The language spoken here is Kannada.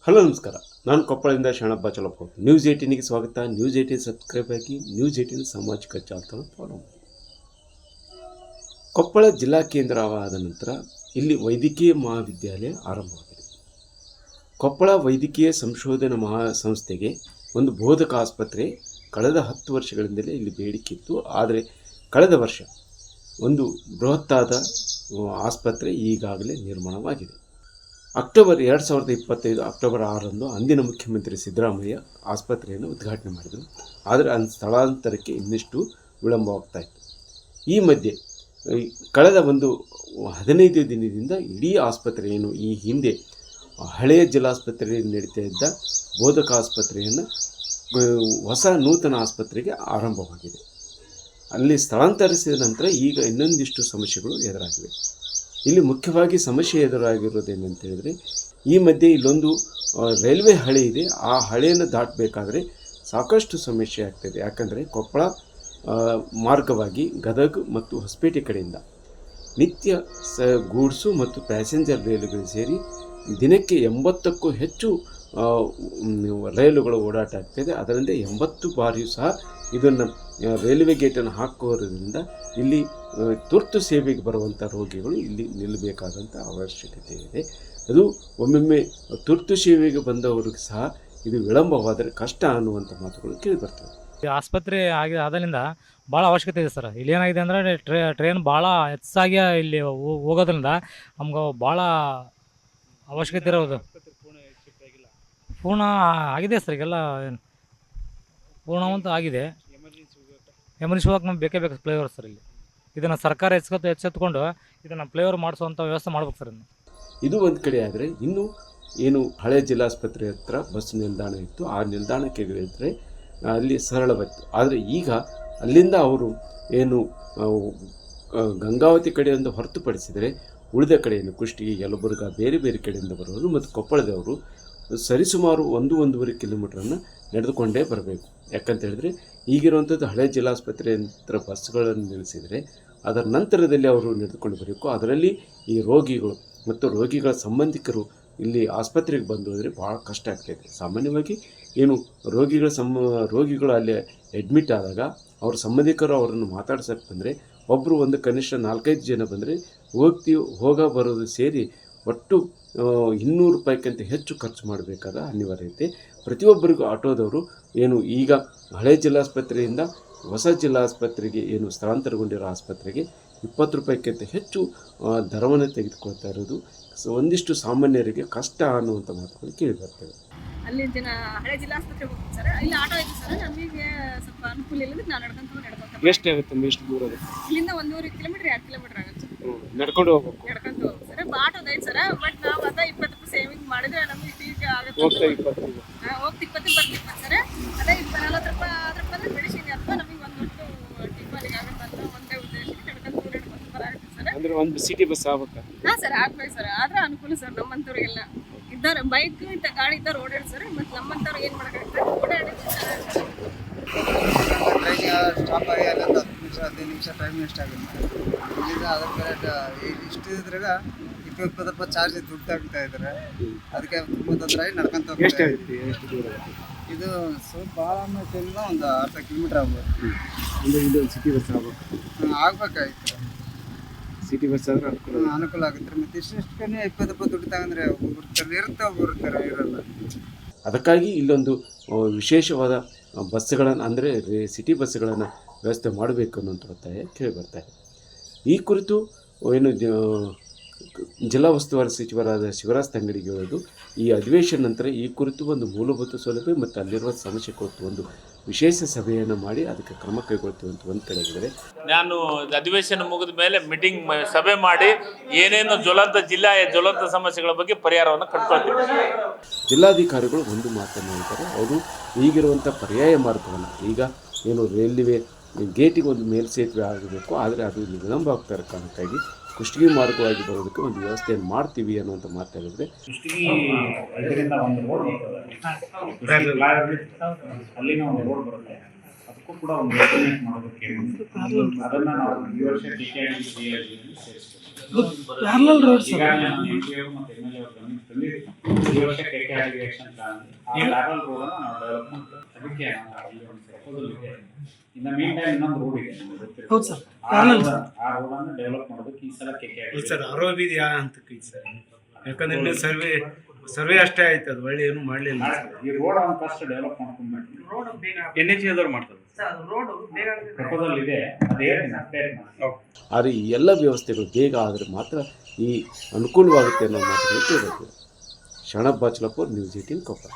ಹಲೋ ನಮಸ್ಕಾರ. ನಾನು ಕೊಪ್ಪಳದಿಂದ ಶರಣಪ್ಪ ಚಲಪ್ಪ. ನ್ಯೂಸ್ 18ಗೆ ಸ್ವಾಗತ. ನ್ಯೂಸ್ 18 ಸಬ್ಸ್ಕ್ರೈಬ್ ಆಗಿ ನ್ಯೂಸ್ 18 ಸಾಮಾಜಿಕ ಜಾಲತಾಣ ಫಾಲೋ ಮಾಡಿ. ಕೊಪ್ಪಳ ಜಿಲ್ಲಾ ಕೇಂದ್ರವಾದ ನಂತರ ಇಲ್ಲಿ ವೈದ್ಯಕೀಯ ಮಹಾವಿದ್ಯಾಲಯ ಆರಂಭವಾಗಿದೆ. ಕೊಪ್ಪಳ ವೈದ್ಯಕೀಯ ಸಂಶೋಧನಾ ಮಹಾಸಂಸ್ಥೆಗೆ ಒಂದು ಬೋಧಕ ಆಸ್ಪತ್ರೆ ಕಳೆದ 10 ವರ್ಷಗಳಿಂದಲೇ ಇಲ್ಲಿ ಬೇಡಿಕೆ ಇತ್ತು. ಆದರೆ ಕಳೆದ ವರ್ಷ ಒಂದು ಬೃಹತ್ತಾದ ಆಸ್ಪತ್ರೆ ಈಗಾಗಲೇ ನಿರ್ಮಾಣವಾಗಿದೆ. ಅಕ್ಟೋಬರ್ 2025 ಅಕ್ಟೋಬರ್ 6ರಂದು ಅಂದಿನ ಮುಖ್ಯಮಂತ್ರಿ ಸಿದ್ದರಾಮಯ್ಯ ಆಸ್ಪತ್ರೆಯನ್ನು ಉದ್ಘಾಟನೆ ಮಾಡಿದರು. ಆದರೆ ಸ್ಥಳಾಂತರಕ್ಕೆ ಇನ್ನಷ್ಟು ವಿಳಂಬವಾಗ್ತಾ ಇತ್ತು. ಈ ಮಧ್ಯೆ ಕಳೆದ ಒಂದು 15 ದಿನದಿಂದ ಇಡೀ ಆಸ್ಪತ್ರೆ ಏನು ಈ ಹಿಂದೆ ಹಳೆಯ ಜಿಲ್ಲಾಸ್ಪತ್ರೆಯಲ್ಲಿ ನಡೀತಾ ಇದ್ದ ಬೋಧಕ ಆಸ್ಪತ್ರೆಯನ್ನು ಹೊಸ ನೂತನ ಆಸ್ಪತ್ರೆಗೆ ಆರಂಭವಾಗಿದೆ. ಅಲ್ಲಿ ಸ್ಥಳಾಂತರಿಸಿದ ನಂತರ ಈಗ ಇನ್ನೊಂದಿಷ್ಟು ಸಮಸ್ಯೆಗಳು ಎದುರಾಗಿವೆ. ಇಲ್ಲಿ ಮುಖ್ಯವಾಗಿ ಸಮಸ್ಯೆ ಎದುರಾಗಿರೋದೇನಂತ ಹೇಳಿದರೆ, ಈ ಮಧ್ಯೆ ಇಲ್ಲೊಂದು ರೈಲ್ವೆ ಹಳಿ ಇದೆ. ಆ ಹಳೆಯನ್ನು ದಾಟಬೇಕಾದ್ರೆ ಸಾಕಷ್ಟು ಸಮಸ್ಯೆ ಆಗ್ತಾಯಿದೆ. ಯಾಕಂದರೆ ಕೊಪ್ಪಳ ಮಾರ್ಗವಾಗಿ ಗದಗ ಮತ್ತು ಹೊಸಪೇಟೆ ಕಡೆಯಿಂದ ನಿತ್ಯ ಗೂಡ್ಸು ಮತ್ತು ಪ್ಯಾಸೆಂಜರ್ ರೈಲುಗಳು ಸೇರಿ ದಿನಕ್ಕೆ 80ಕ್ಕೂ ಹೆಚ್ಚು ರೈಲುಗಳು ಓಡಾಟ ಆಗ್ತಾಯಿದೆ. ಅದರಿಂದ 80 ಬಾರಿಯೂ ಸಹ ಇದನ್ನು ರೈಲ್ವೆ ಗೇಟನ್ನು ಹಾಕೋದ್ರಿಂದ ಇಲ್ಲಿ ತುರ್ತು ಸೇವೆಗೆ ಬರುವಂಥ ರೋಗಿಗಳು ಇಲ್ಲಿ ನಿಲ್ಲಬೇಕಾದಂಥ ಅವಶ್ಯಕತೆ ಇದೆ. ಅದು ಒಮ್ಮೊಮ್ಮೆ ತುರ್ತು ಸೇವೆಗೆ ಬಂದವರಿಗೆ ಸಹ ಇದು ವಿಳಂಬವಾದರೆ ಕಷ್ಟ ಅನ್ನುವಂಥ ಮಾತುಗಳು ಕೇಳಿಬರ್ತವೆ. ಈ ಆಸ್ಪತ್ರೆ ಆದರಿಂದ ಭಾಳ ಅವಶ್ಯಕತೆ ಇದೆ ಸರ್. ಇಲ್ಲಿ ಏನಾಗಿದೆ ಅಂದರೆ ಟ್ರೈನ್ ಭಾಳ ಹೆಚ್ಚಾಗಿ ಇಲ್ಲಿ ಹೋಗೋದ್ರಿಂದ ನಮ್ಗೆ ಭಾಳ ಅವಶ್ಯಕತೆ ಇರೋದು. ಪೂರ್ಣ ಆಗಿದೆ ಸರ್, ಈಗೆಲ್ಲ ಪೂರ್ಣವಂತ ಆಗಿದೆ. ಎಮರ್ಜೆನ್ಸಿ ಹೋಗಕ್ಕೆ ನಮ್ಗೆ ಬೇಕೇ ಬೇಕು ಫ್ಲೈಓವರ್ ಸರ್. ಇಲ್ಲಿ ಇದನ್ನು ಸರ್ಕಾರ ಎಚ್ಚೆತ್ತುಕೊಂಡು ಇದನ್ನು ಫ್ಲೈಓವರ್ ಮಾಡಿಸುವಂಥ ವ್ಯವಸ್ಥೆ ಮಾಡ್ಬೇಕು ಸರ್. ಇದು ಒಂದು ಕಡೆ ಆದರೆ, ಇನ್ನು ಏನು ಹಳೆ ಜಿಲ್ಲಾಸ್ಪತ್ರೆ ಹತ್ರ ಬಸ್ ನಿಲ್ದಾಣ ಇತ್ತು, ಆ ನಿಲ್ದಾಣಕ್ಕೆ ಇಳಿದ್ರೆ ಅಲ್ಲಿ ಸರಳವಿತ್ತು. ಆದರೆ ಈಗ ಅಲ್ಲಿಂದ ಅವರು ಏನು ಗಂಗಾವತಿ ಕಡೆಯಿಂದ ಹೊರತುಪಡಿಸಿದರೆ ಉಳಿದ ಕಡೆಯನ್ನು ಕುಷ್ಟಗಿ, ಯಲಬುರ್ಗಾ ಬೇರೆ ಬೇರೆ ಕಡೆಯಿಂದ ಬರೋರು ಮತ್ತು ಕೊಪ್ಪಳದವರು ಸರಿಸುಮಾರು 1-1.5 ಕಿಲೋಮೀಟ್ರನ್ನು ನಡೆದುಕೊಂಡೇ ಬರಬೇಕು. ಯಾಕಂತ ಹೇಳಿದ್ರೆ ಈಗಿರುವಂಥದ್ದು ಹಳೆ ಜಿಲ್ಲಾಸ್ಪತ್ರೆ ಹತ್ರ ಬಸ್ಗಳನ್ನು ನಿಲ್ಲಿಸಿದರೆ ಅದರ ನಂತರದಲ್ಲಿ ಅವರು ನಡೆದುಕೊಂಡು ಬರಬೇಕು. ಅದರಲ್ಲಿ ಈ ರೋಗಿಗಳು ಮತ್ತು ರೋಗಿಗಳ ಸಂಬಂಧಿಕರು ಇಲ್ಲಿ ಆಸ್ಪತ್ರೆಗೆ ಬಂದು ಹೋದರೆ ಭಾಳ ಕಷ್ಟ ಆಗ್ತಾಯಿದೆ. ಸಾಮಾನ್ಯವಾಗಿ ಏನು ರೋಗಿಗಳು ಅಲ್ಲಿ ಅಡ್ಮಿಟ್ ಆದಾಗ ಅವ್ರ ಸಂಬಂಧಿಕರು ಅವರನ್ನು ಮಾತಾಡ್ಸೋಕ್ಕೆ ಬಂದರೆ ಒಬ್ಬರು ಒಂದು ಕನಿಷ್ಠ 4-5 ಜನ ಬಂದರೆ ಬರೋದು ಸೇರಿ ಒಟ್ಟು 200 ರೂಪಾಯಿಗಿಂತ ಹೆಚ್ಚು ಖರ್ಚು ಮಾಡಬೇಕಾದ ಅನಿವಾರ್ಯತೆ. ಪ್ರತಿಯೊಬ್ಬರಿಗೂ ಆಟೋದವರು ಏನು ಈಗ ಹಳೆ ಜಿಲ್ಲಾಸ್ಪತ್ರೆಯಿಂದ ಹೊಸ ಜಿಲ್ಲಾಸ್ಪತ್ರೆಗೆ ಏನು ಸ್ಥಳಾಂತರಗೊಂಡಿರೋ ಆಸ್ಪತ್ರೆಗೆ 20 ರೂಪಾಯಿಗಿಂತ ಹೆಚ್ಚು ದರವನ್ನು ತೆಗೆದುಕೊಳ್ತಾ ಇರೋದು ಒಂದಿಷ್ಟು ಸಾಮಾನ್ಯರಿಗೆ ಕಷ್ಟ ಅನ್ನುವಂಥ ಮಾತುಗಳು ಕೇಳಿ ಬರ್ತವೆ. ಅಲ್ಲಿ ಹಳೆ ಜಿಲ್ಲಾಸ್ಪತ್ರೆ ಹೋಗ್ತೀವಿ ಸರ್. ಇಲ್ಲಿ ಆಟೋ ಐತಿ ಸರ್. ನಮಗೆ ಸ್ವಲ್ಪ ಅನುಕೂಲ ಇಲ್ಲ, ನಾವು ನಡ್ಕೊಂತ ಎಷ್ಟು ಆಗುತ್ತೆ? ಎಷ್ಟು ದೂರ ಆಗುತ್ತೆ? ಇಲ್ಲಿಂದ 1.5 ಕಿಲೋಮೀಟರ್ 2 ಕಿಲೋಮೀಟರ್ ಆಗುತ್ತೆ ನಡ್ಕೊಂಡು ಹೋಗ್ಬೇಕು. ನಡ್ಕೊಂತ ಹೋಗ್ಬೇಕು ಸರ್. ಆಟೋದ ಐತೆ ಸರ್. ಬಟ್ ನಾವು ಅದ 20 ರೂಪಾಯಿ ಸೇವಿಂಗ್ ಮಾಡಿದ್ರೆ ನಮಗೆ ಈಗ ಆಗುತ್ತೆ. ಹೋಗ್ತಾ 20 ಹೋಗ್ತಿ 20 ಬರ್ತಿತ್ತು ಸರ್. ಅದೇ 40 ರೂಪಾಯಿ ಆದ್ರೆ ಬಂದ್ರೆ ಮೆಡಿಸಿನ್ ಅಥವಾ ನಮಗೆ ಒಂದೊಟ್ಟು ಟಿಪ್ಪರಿಗೆ ಆಗುತ್ತೆ ಅಂತ ಒಂದೇ ಉದ್ದೇಶಕ್ಕೆ ನಡ್ಕೊಂತ ಬರಾಗುತ್ತೆ ಸರ್. ಅಂದ್ರೆ ಒಂದು ಸಿಟಿ ಬಸ್ ಆಗ್ಬೇಕಾ? ಹಾಂ ಸರ್, ಆಗ್ಬೇಕು ಸರ್. ಆದ್ರೆ ಅನುಕೂಲ ಸರ್. ನಮ್ಮಂಥವ್ರಿಗೆಲ್ಲ ಇದ್ದಾರೆ ಬೈಕ್ ಇಂಥ ಗಾಡಿ ಇದ್ದಾರೆ ಓಡಾಡಿ ಸರ್. ಮತ್ತು ನಮ್ಮಂಥವ್ರು ಏನು ಮಾಡೋಕ್ಕಾಗುತ್ತೆ? ಓಡಾಡಿ ಟ್ರೈನ್ ಸ್ಟಾಪ್ ಆಗಿ ಅಲ್ಲಿಂದ 10 ನಿಮಿಷ ಟೈಮ್ ವೇಸ್ಟ್ ಆಗುತ್ತೆ. ಇಲ್ಲಿಂದ ಅದ್ರ ಬೇರೆ ಇಷ್ಟು ಇದ್ರಾಗ 20 ರೂಪಾಯಿ ಚಾರ್ಜ್ ದುಡ್ಡು ಆಗ್ತಾ ಇದ್ದಾರೆ. ಅದಕ್ಕೆ ತುಂಬ ತೊಂದರೆ ಆಗಿ ನಡ್ಕೊಂತ ಹೋಗ್ತಾರೆ. ಇದು ಸ್ವಲ್ಪ ಭಾಳ ಅನ್ನೋದ್ರಿಂದ ಒಂದು ಅರ್ಧ ಕಿಲೋಮೀಟರ್ ಆಗ್ಬೋದು. ಇದು ಸಿಟಿ ಬಸ್ ಆಗ್ಬೇಕು. ಆಗ್ಬೇಕಾಯ್ತು. ಸಿಟಿ ಬಸ್ ಆದ್ರೆ ಅನುಕೂಲ ಆಗುತ್ತೆ. ಮತ್ತು ಇಷ್ಟಕ್ಕೇ 20 ರೂಪಾಯಿ ದುಡ್ಡು ತಗೊಂಡ್ರೆ ಒಬ್ಬರು ಇರುತ್ತೆ, ಒಬ್ಬರು ಇರಲ್ಲ. ಅದಕ್ಕಾಗಿ ಇಲ್ಲೊಂದು ವಿಶೇಷವಾದ ಬಸ್ಸುಗಳನ್ನು ಅಂದರೆ ಸಿಟಿ ಬಸ್ಸುಗಳನ್ನು ವ್ಯವಸ್ಥೆ ಮಾಡಬೇಕು ಅನ್ನೋಂಥ ಒತ್ತಾಯ ಕೇಳಿ ಬರ್ತಾರೆ. ಈ ಕುರಿತು ಏನು ಜಿಲ್ಲಾ ಉಸ್ತುವಾರಿ ಸಚಿವರಾದ ಶಿವರಾಜ್ ತಂಗಡಿಗೆ ಹೇಳೋದು, ಈ ಅಧಿವೇಶನ ನಂತರ ಈ ಕುರಿತು ಒಂದು ಮೂಲಭೂತ ಸೌಲಭ್ಯ ಮತ್ತು ಅಲ್ಲಿರುವ ಸಮಸ್ಯೆ ಕುರಿತು ಒಂದು ವಿಶೇಷ ಸಭೆಯನ್ನು ಮಾಡಿ ಅದಕ್ಕೆ ಕ್ರಮ ಕೈಗೊಳ್ತೀವಿ ಅಂತ ಒಂದು ಕಡೆ ಹೇಳಿದರೆ, ನಾನು ಅಧಿವೇಶನ ಮುಗಿದ ಮೇಲೆ ಮೀಟಿಂಗ್ ಸಭೆ ಮಾಡಿ ಏನೇನು ಜ್ವಲಂತ ಸಮಸ್ಯೆಗಳ ಬಗ್ಗೆ ಪರಿಹಾರವನ್ನು ಕಂಡುಕೊಳ್ತೀವಿ. ಜಿಲ್ಲಾಧಿಕಾರಿಗಳು ಒಂದು ಮಾತನ್ನು ಹೇಳ್ತಾರೆ. ಅವರು ಈಗಿರುವಂಥ ಪರ್ಯಾಯ ಮಾರ್ಗವನ್ನು, ಈಗ ಏನು ರೈಲ್ವೆ ಗೇಟಿಗೆ ಒಂದು ಮೇಲ್ಸೇತುವೆ ಆಗಬೇಕು, ಆದರೆ ಅದು ವಿಳಂಬ ಆಗ್ತಾ ಇರೋ ಕಾರಣಕ್ಕಾಗಿ ಕುಷ್ಟಗಿ ಮಾರ್ಗವಾಗಿ ಬರೋದಕ್ಕೆ ಒಂದು ವ್ಯವಸ್ಥೆಯನ್ನು ಮಾಡ್ತೀವಿ ಅನ್ನುವಂಥ ಮಾತಾಡಿದರೆ, ಕುಷ್ಟಗಿ ಇದರಿಂದ ಒಂದು ರೋಡ್ ಬರ್ತದೆ, ಅಲ್ಲಿನ ಒಂದು ರೋಡ್ ಬರುತ್ತೆ. ಅದಕ್ಕೂ ಕೂಡ ಒಂದು ಎಸ್ಟಿಮೇಟ್ ಮಾಡೋದಕ್ಕೆ ಅದನ್ನು ನಾವು ಈ ವರ್ಷ ಸೇರಿಸ್ತೀವಿ. Parallel road sir. ಈಗಾಗಲೇ ನಾನು MPO ಮತ್ತು MLA ಅವ್ರ ಗಮನಕ್ಕೆ ತಂದಿದ್ದೀನಿ. ಈ ವರ್ಷ KKR ಆಕ್ಷನ್ ಪ್ಲಾನ್ ಆ ಪ್ಯಾರಲಲ್ ರೋಡ್ ಅನ್ನು ನಾವು ಡೆವಲಪ್ ಮಾಡ್ತೀವಿ. ಅದಕ್ಕೆ ನಾವು ಅಲ್ಲಿ ಒಂದು ಪ್ರಪೋಸಲ್ ಇದೆ. ಇನ್ ದ ಮೀನ್ ಟೈಮ್ ಇನ್ನೊಂದು ರೋಡ್ ಇದೆ ನಿಮ್ಗೆ ಗೊತ್ತಿರುತ್ತೆ. ಹೌದು ಸರ್, ಆ ಪ್ಯಾರಲಲ್ ರೋಡ್ ಅನ್ನು ಡೆವಲಪ್ ಮಾಡೋದಕ್ಕೆ ಈ ಸಲ KKR ಸರ್ ಆರೋಗ್ಯ ಯಾವ ಹಂತಕ್ಕೆ ಐತಿ ಸರ್? ಯಾಕಂದ್ರೆ ಇಲ್ಲಿ ಸರ್ವೆ ಅಷ್ಟೇ ಆಯ್ತು, ಅದು ಒಳ್ಳೆ ಏನು ಮಾಡಲಿಲ್ಲ. ಈ ರೋಡ್ ಒಂದು ಫಸ್ಟ್ ಡೆವಲಪ್ ಮಾಡ್ಕೊಂಡ್ಬಿಟ್ಟು NHA ಆದವ್ರು ಮಾಡ್ತಾರೆ ಪ್ರಪೋಸಲ್ ಇದೆ, ಅದು ಹೇಳ್ತೀನಿ ಅಪ್ಡೇಟ್ ಮಾಡಿ. ಆದರೆ ಈ ಎಲ್ಲ ವ್ಯವಸ್ಥೆಗಳು ಬೇಗ ಆದರೆ ಮಾತ್ರ ಈ ಅನುಕೂಲವಾಗುತ್ತೆ ಅನ್ನೋ ಮಾತನ್ನು ಕೇಳಬೇಕು. ಶರಣಪ್ಪ ಬಾಚಲಪುರ್, ನ್ಯೂಸ್ 18 ಕೊಪ್ಪಳ.